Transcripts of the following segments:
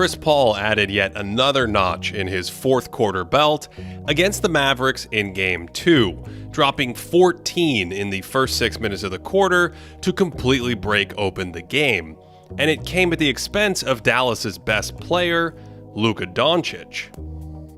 Chris Paul added yet another notch in his fourth quarter belt against the Mavericks in Game 2, dropping 14 in the first 6 minutes of the quarter to completely break open the game. And it came at the expense of Dallas's best player, Luka Doncic.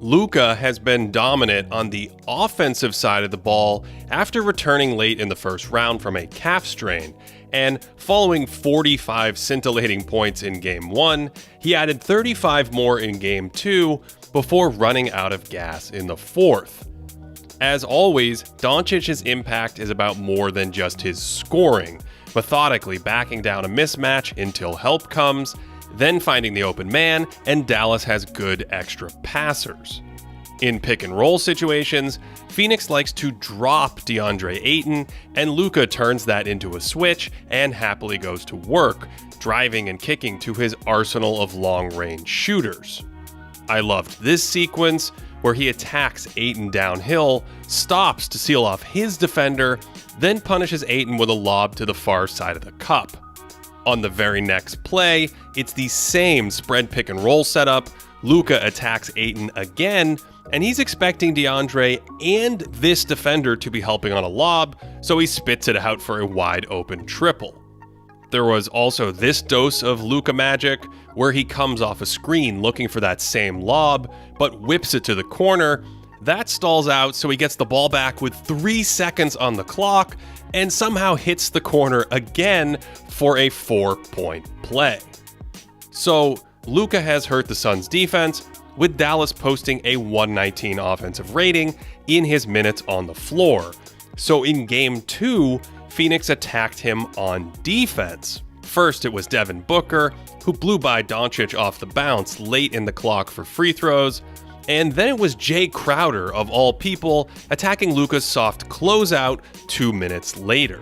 Luka has been dominant on the offensive side of the ball after returning late in the first round from a calf strain, and following 45 scintillating points in Game 1, he added 35 more in Game 2 before running out of gas in the fourth. As always, Doncic's impact is about more than just his scoring, methodically backing down a mismatch until help comes, then finding the open man, and Dallas has good extra passers. In pick and roll situations, Phoenix likes to drop DeAndre Ayton, and Luka turns that into a switch and happily goes to work, driving and kicking to his arsenal of long-range shooters. I loved this sequence where he attacks Ayton downhill, stops to seal off his defender, then punishes Ayton with a lob to the far side of the cup. On the very next play, it's the same spread pick and roll setup. Luka attacks Ayton again, and he's expecting DeAndre and this defender to be helping on a lob, so he spits it out for a wide open triple. There was also this dose of Luka magic, where he comes off a screen looking for that same lob, but whips it to the corner. That stalls out, so he gets the ball back with 3 seconds on the clock, and somehow hits the corner again for a 4-point play. So, Luka has hurt the Suns' defense, with Dallas posting a 119 offensive rating in his minutes on the floor. So in Game 2, Phoenix attacked him on defense. First, it was Devin Booker, who blew by Doncic off the bounce late in the clock for free throws, and then it was Jay Crowder, of all people, attacking Luka's soft closeout 2 minutes later.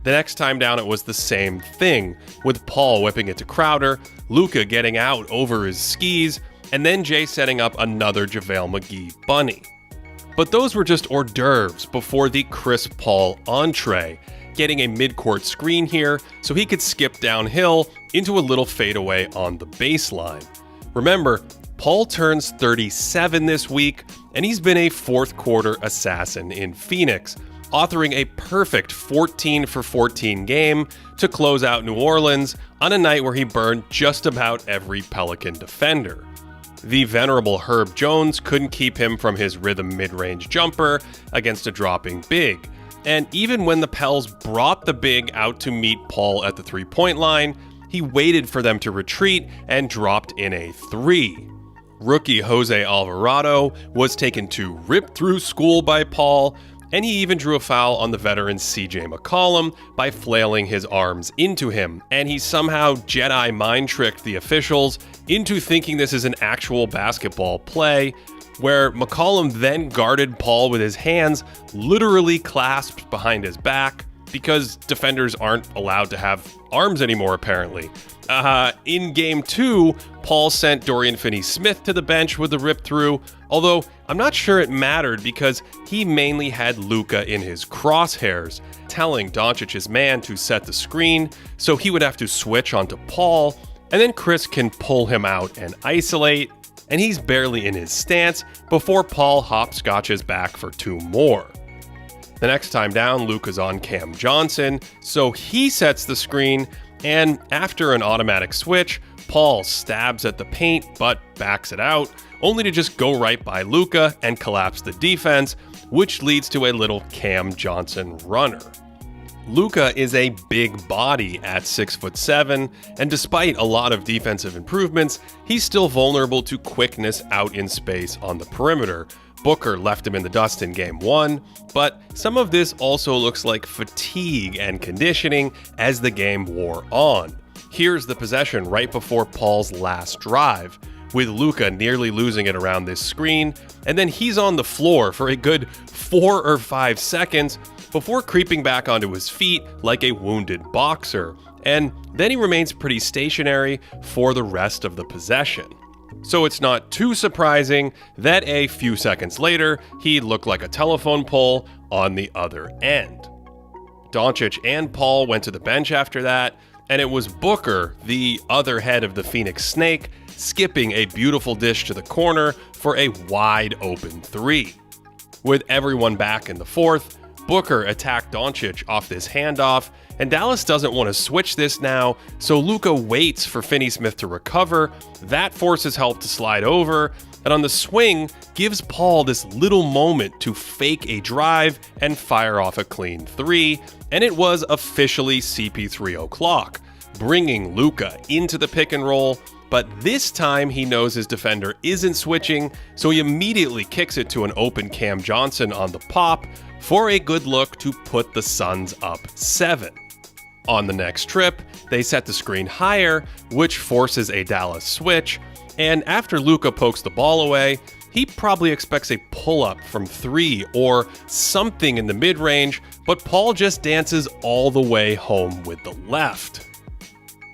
The next time down, it was the same thing, with Paul whipping it to Crowder, Luka getting out over his skis, and then Jay setting up another JaVale McGee bunny. But those were just hors d'oeuvres before the Chris Paul entree, getting a mid-court screen here so he could skip downhill into a little fadeaway on the baseline. Remember, Paul turns 37 this week, and he's been a fourth quarter assassin in Phoenix, authoring a perfect 14 for 14 game to close out New Orleans on a night where he burned just about every Pelican defender. The venerable Herb Jones couldn't keep him from his rhythm mid-range jumper against a dropping big, and even when the Pels brought the big out to meet Paul at the three-point line, he waited for them to retreat and dropped in a 3. Rookie Jose Alvarado was taken to rip through school by Paul, and he even drew a foul on the veteran CJ McCollum by flailing his arms into him, and he somehow Jedi mind-tricked the officials into thinking this is an actual basketball play, where McCollum then guarded Paul with his hands literally clasped behind his back, because defenders aren't allowed to have arms anymore, apparently. In Game 2, Paul sent Dorian Finney-Smith to the bench with the rip-through, although I'm not sure it mattered because he mainly had Luka in his crosshairs, telling Doncic's man to set the screen, so he would have to switch onto Paul, and then Chris can pull him out and isolate, and he's barely in his stance before Paul hopscotches back for 2 more. The next time down, Luka's on Cam Johnson, so he sets the screen, and after an automatic switch, Paul stabs at the paint but backs it out, only to just go right by Luka and collapse the defense, which leads to a little Cam Johnson runner. Luka is a big body at 6'7", and despite a lot of defensive improvements, he's still vulnerable to quickness out in space on the perimeter. Booker left him in the dust in Game 1, but some of this also looks like fatigue and conditioning as the game wore on. Here's the possession right before Paul's last drive, with Luka nearly losing it around this screen, and then he's on the floor for a good 4 or 5 seconds before creeping back onto his feet like a wounded boxer, and then he remains pretty stationary for the rest of the possession. So it's not too surprising that a few seconds later, he looked like a telephone pole on the other end. Doncic and Paul went to the bench after that, and it was Booker, the other head of the Phoenix Snake, skipping a beautiful dish to the corner for a wide open three. With everyone back in the fourth, Booker attacked Doncic off this handoff, and Dallas doesn't want to switch this now, so Luka waits for Finney-Smith to recover. That forces help to slide over, and on the swing, gives Paul this little moment to fake a drive and fire off a clean three, and it was officially CP3 o'clock, bringing Luka into the pick and roll. But this time he knows his defender isn't switching, so he immediately kicks it to an open Cam Johnson on the pop for a good look to put the Suns up 7. On the next trip, they set the screen higher, which forces a Dallas switch, and after Luka pokes the ball away, he probably expects a pull-up from 3 or something in the mid-range, but Paul just dances all the way home with the left.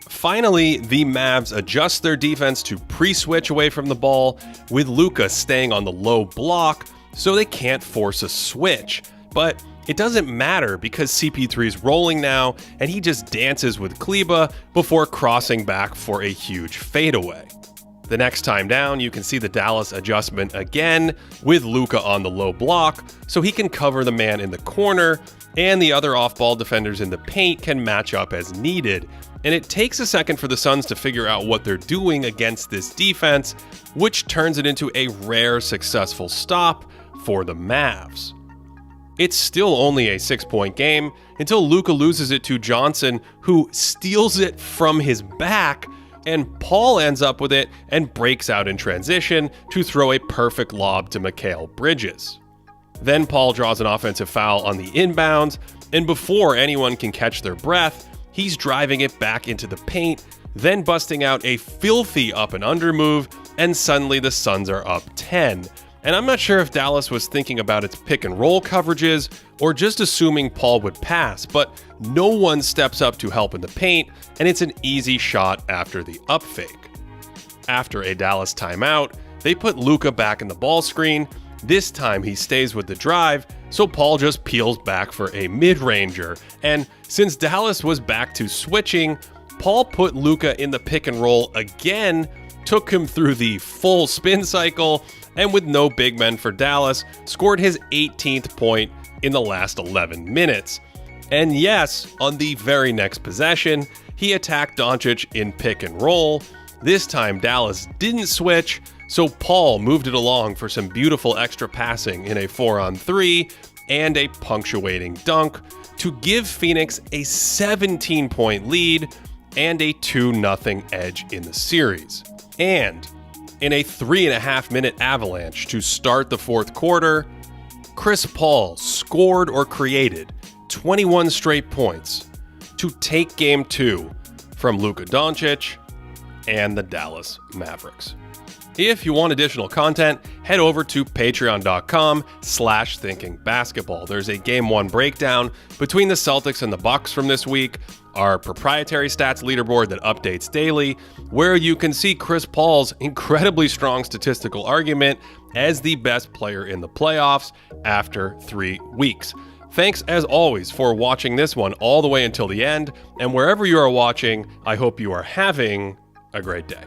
Finally, the Mavs adjust their defense to pre-switch away from the ball, with Luka staying on the low block so they can't force a switch. But it doesn't matter because CP3's rolling now, and he just dances with Kleba before crossing back for a huge fadeaway. The next time down, you can see the Dallas adjustment again, with Luka on the low block, so he can cover the man in the corner, and the other off-ball defenders in the paint can match up as needed. And it takes a second for the Suns to figure out what they're doing against this defense, which turns it into a rare successful stop for the Mavs. It's still only a 6-point game until Luka loses it to Johnson, who steals it from his back, and Paul ends up with it and breaks out in transition to throw a perfect lob to Mikal Bridges. Then Paul draws an offensive foul on the inbounds, and before anyone can catch their breath, he's driving it back into the paint, then busting out a filthy up and under move, and suddenly the Suns are up 10. And I'm not sure if Dallas was thinking about its pick and roll coverages or just assuming Paul would pass, but no one steps up to help in the paint, and it's an easy shot after the up fake. After a Dallas timeout, they put Luka back in the ball screen. This time he stays with the drive, so Paul just peels back for a mid-ranger. And since Dallas was back to switching, Paul put Luka in the pick and roll again, took him through the full spin cycle, and with no big men for Dallas, scored his 18th point in the last 11 minutes. And yes, on the very next possession, he attacked Doncic in pick and roll. This time Dallas didn't switch, so Paul moved it along for some beautiful extra passing in a 4-on-3 and a punctuating dunk to give Phoenix a 17-point lead and a 2-0 edge in the series. And in a 3.5-minute avalanche to start the fourth quarter, Chris Paul scored or created 21 straight points to take Game 2 from Luka Doncic and the Dallas Mavericks. If you want additional content, head over to patreon.com/thinkingbasketball. There's a Game 1 breakdown between the Celtics and the Bucks from this week, our proprietary stats leaderboard that updates daily, where you can see Chris Paul's incredibly strong statistical argument as the best player in the playoffs after 3 weeks. Thanks as always for watching this one all the way until the end, and wherever you are watching, I hope you are having a great day.